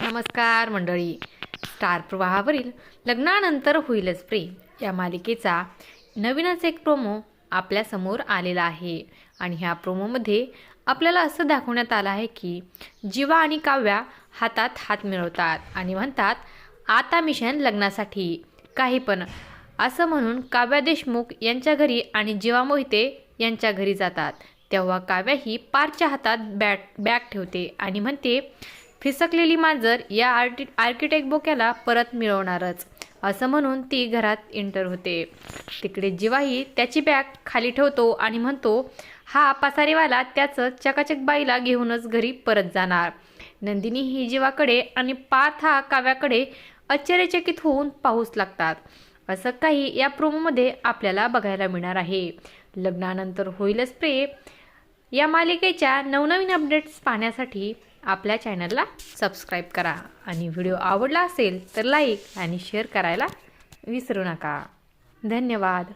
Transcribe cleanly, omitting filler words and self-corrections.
नमस्कार मंडळी. स्टार प्रवाहावरील लग्नानंतर होईलच प्रेम या मालिकेचा नवीनच एक प्रोमो आपल्यासमोर आलेला आहे. आणि ह्या प्रोमोमध्ये आपल्याला असं दाखवण्यात आलं आहे की जीवा आणि काव्या हातात हात मिळवतात आणि म्हणतात आता मिशन लग्नासाठी काही पण, असं म्हणून काव्या देशमुख यांच्या घरी आणि जीवा मोहिते यांच्या घरी जातात. तेव्हा काव्या ही पारच्या हातात बॅग ठेवते आणि म्हणते फिसकलेली मांजर या आर्किटेक्ट बोक्याला परत मिळवणारच, असं म्हणून ती घरात एंटर होते. तिकडे जीवाही त्याची बॅग खाली ठेवतो आणि म्हणतो हा पसारेवाला त्याचं चकाचक बाईला घेऊनच घरी परत जाणार. नंदिनी ही जीवाकडे आणि पार्थ हा काव्याकडे आश्चर्यचकित होऊन पाहूच लागतात. असं काही या प्रोमोमध्ये आपल्याला बघायला मिळणार आहे. लग्नानंतर होईलच प्रेम या मालिकेच्या नवनवीन अपडेट्स पाहण्यासाठी आपल्या चॅनलला सबस्क्राईब करा आणि व्हिडिओ आवडला असेल तर लाईक आणि शेअर करायला विसरू नका. धन्यवाद.